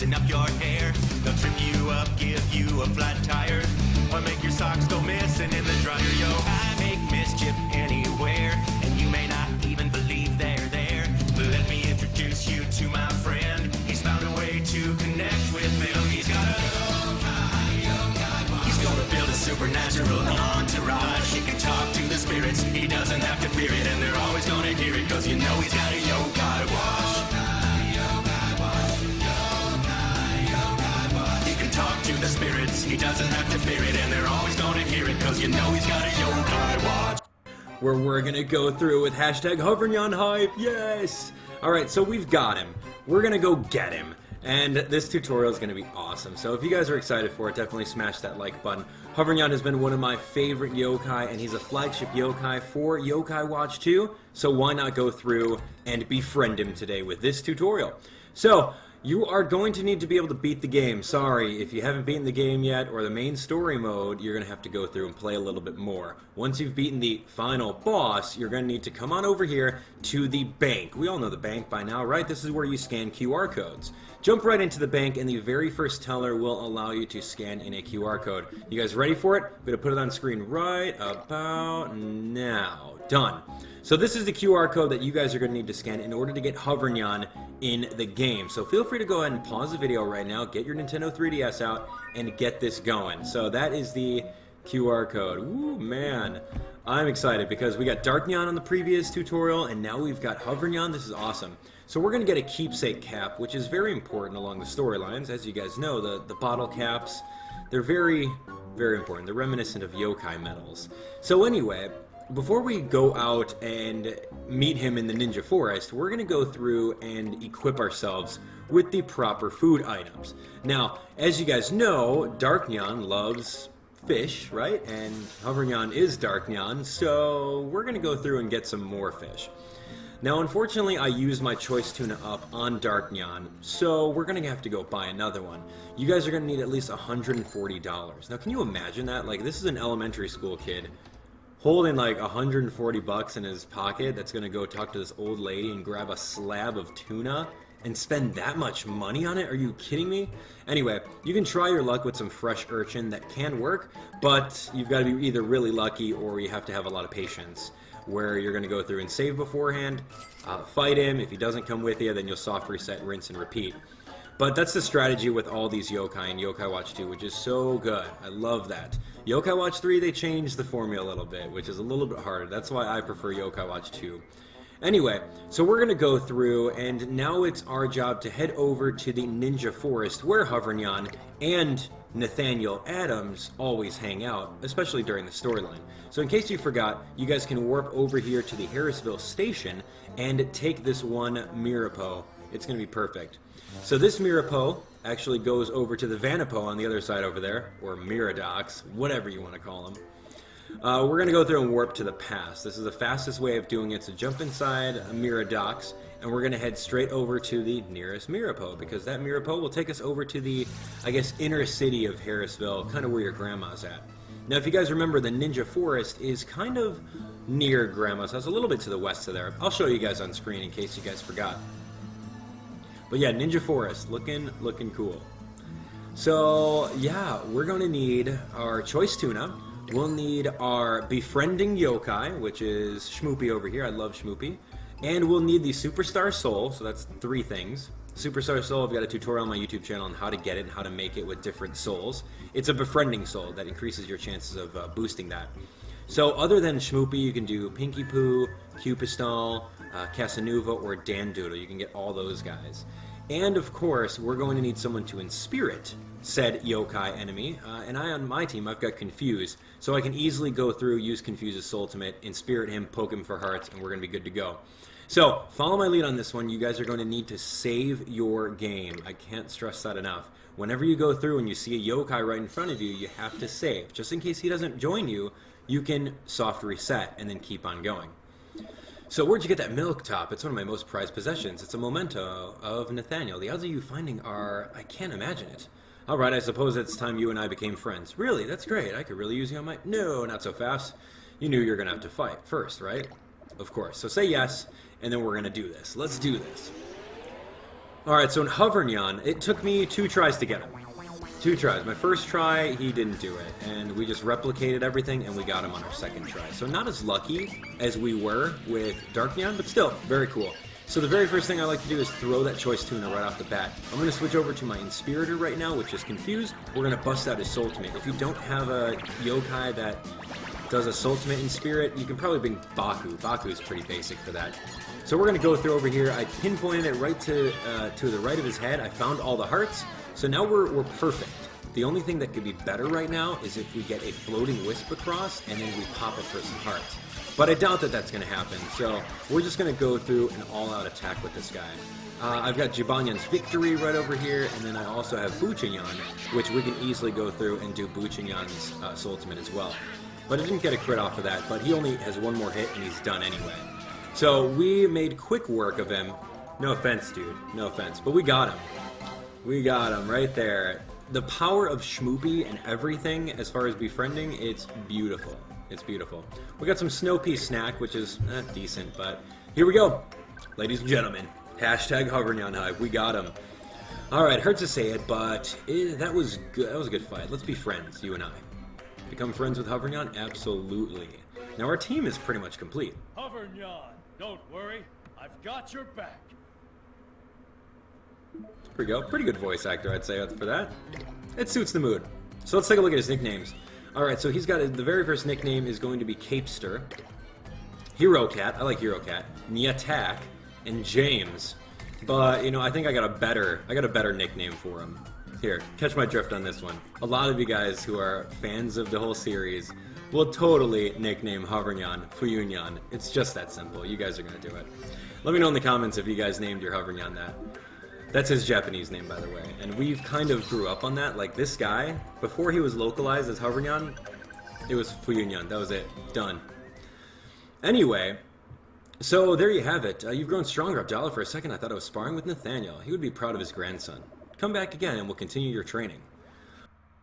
messing up your hair. They'll trip you up, give you a flat tire, or make your socks go missing in the dryer. Yo, I make mischief anywhere, and you may not even believe they're there. But let me introduce you to my friend. He's found a way to connect with them. He's got a He's gonna build a supernatural entourage. He can talk to the spirits, he doesn't have to fear it, and they're always gonna hear it, cause you know he's got a yokai watch. He can talk to the spirits, he doesn't have to fear it, and they're always gonna hear it, cause you know he's got a yokai watch. Where we're gonna go through with hashtag haveryan hype, yes! Alright, so we've got him. We're gonna go get him. And this tutorial is going to be awesome. So if you guys are excited for it, definitely smash that like button. Haveryan has been one of my favorite yokai, and he's a flagship yokai for Yokai Watch 2. So why not go through and befriend him today with this tutorial? So you are going to need to be able to beat the game. Sorry, if you haven't beaten the game yet, or the main story mode, you're going to have to go through and play a little bit more. Once you've beaten the final boss, you're going to need to come on over here to the bank. We all know the bank by now, right? This is where you scan QR codes. Jump right into the bank, and the very first teller will allow you to scan in a QR code. You guys ready for it? I'm going to put it on screen right about now. Done. So this is the QR code that you guys are going to need to scan in order to get Haveryan in the game. So feel free to go ahead and pause the video right now, get your Nintendo 3DS out, and get this going. So that is the QR code. Ooh, man. I'm excited because we got Darknyan on the previous tutorial, and now we've got Haveryan. This is awesome. So we're going to get a keepsake cap, which is very important along the storylines. As you guys know, the bottle caps, they're very, very important. They're reminiscent of yokai medals. So anyway, before we go out and meet him in the Ninja Forest, we're going to go through and equip ourselves with the proper food items. Now, as you guys know, Darknyan loves fish, right? And Haveryan is Darknyan, so we're going to go through and get some more fish. Now, unfortunately, I used my choice tuna up on Darknyan, so we're going to have to go buy another one. You guys are going to need at least $140. Now, can you imagine that? Like, this is an elementary school kid holding like 140 bucks in his pocket that's going to go talk to this old lady and grab a slab of tuna and spend that much money on it? Are you kidding me? Anyway, you can try your luck with some fresh urchin. That can work, but you've got to be either really lucky or you have to have a lot of patience, where you're going to go through and save beforehand, fight him. If he doesn't come with you, then you'll soft reset, rinse, and repeat. But that's the strategy with all these yokai and Yokai Watch 2, which is so good. I love that. Yokai Watch 3, they changed the formula a little bit, which is a little bit harder. That's why I prefer Yokai Watch 2. Anyway, so we're going to go through, and now it's our job to head over to the Ninja Forest, where Haveryan and Nathaniel Adams always hang out, especially during the storyline. So in case you forgot, you guys can warp over here to the Harrisville station and take this one Mirapo. It's going to be perfect. So this Mirapo actually goes over to the Vanapo on the other side over there, or Miradox, whatever you want to call them. We're going to go through and warp to the pass. This is the fastest way of doing it, so jump inside a Miradox, and we're going to head straight over to the nearest Mirapo, because that Mirapo will take us over to the, I guess, inner city of Harrisville, kind of where your grandma's at. Now, if you guys remember, the Ninja Forest is kind of near Grandma's house, a little bit to the west of there. I'll show you guys on screen in case you guys forgot. But yeah, Ninja Forest, looking cool. So yeah, we're going to need our choice tuna. We'll need our befriending yokai, which is Shmoopy over here. I love Shmoopy. And we'll need the Superstar Soul, so that's 3 things. Superstar Soul, I've got a tutorial on my YouTube channel on how to get it and how to make it with different souls. It's a befriending soul that increases your chances of boosting that. So other than Shmoopy, you can do Pinky Poo, Cupistol, Casanova, or Dandoodle. You can get all those guys. And of course, we're going to need someone to inspirit said yokai enemy. And on my team, I've got Confuse, so I can easily go through, use Confuse's soul ultimate, inspirit him, poke him for hearts, and we're going to be good to go. So, follow my lead on this one. You guys are going to need to save your game. I can't stress that enough. Whenever you go through and you see a yokai right in front of you, you have to save. Just in case he doesn't join you, you can soft reset and then keep on going. So where'd you get that milk top? It's one of my most prized possessions. It's a memento of Nathaniel. The odds of you finding are, I can't imagine it. Alright, I suppose it's time you and I became friends. Really? That's great. I could really use you on my... No, not so fast. You knew you were going to have to fight first, right? Of course. So say yes, and then we're going to do this. Let's do this. Alright, so in haveryan, it took me 2 tries to get him. 2 tries. My first try, he didn't do it, and we just replicated everything, and we got him on our second try. So not as lucky as we were with Darkneon, but still, very cool. So the very first thing I like to do is throw that Choice Tuna right off the bat. I'm going to switch over to my Inspiritor right now, which is Confused. We're going to bust out his Soultimate. If you don't have a yokai that does a Soultimate in Spirit, you can probably bring Baku. Baku is pretty basic for that. So we're going to go through over here. I pinpointed it right to the right of his head. I found all the hearts. So now we're perfect. The only thing that could be better right now is if we get a floating wisp across and then we pop it for some hearts. But I doubt that that's going to happen, so we're just going to go through an all-out attack with this guy. I've got Jibanyan's Victory right over here, and then I also have Buchinyan, which we can easily go through and do Buchinyan's Soultimate as well. But I didn't get a crit off of that, but he only has 1 more hit and he's done anyway. So we made quick work of him. No offense, dude. No offense. But we got him. We got him right there. The power of Shmoopy and everything as far as befriending, it's beautiful. It's beautiful. We got some Snow Pea Snack, which is decent, but here we go. Ladies and gentlemen, hashtag haveryan Hive. We got him. Alright, hurts to say it, but that was good. That was a good fight. Let's be friends, you and I. Become friends with Haveryan? Absolutely. Now our team is pretty much complete. Haveryan, don't worry. I've got your back. There we go. Pretty good voice actor, I'd say, for that. It suits the mood. So let's take a look at his nicknames. Alright, so he's got the very first nickname is going to be Capester, Hero Cat, I like Hero Cat, Nyatak, and James. But, you know, I think I got a better nickname for him. Here, catch my drift on this one. A lot of you guys who are fans of the whole series will totally nickname Haveryan Fuyunyan. It's just that simple. You guys are going to do it. Let me know in the comments if you guys named your Haveryan that. That's his Japanese name, by the way. And we've kind of grew up on that. Like, this guy, before he was localized as Haveryan, it was Fuyunyan. That was it. Done. Anyway, so there you have it. You've grown stronger, Abdallah. For a second, I thought I was sparring with Nathaniel. He would be proud of his grandson. Come back again, and we'll continue your training.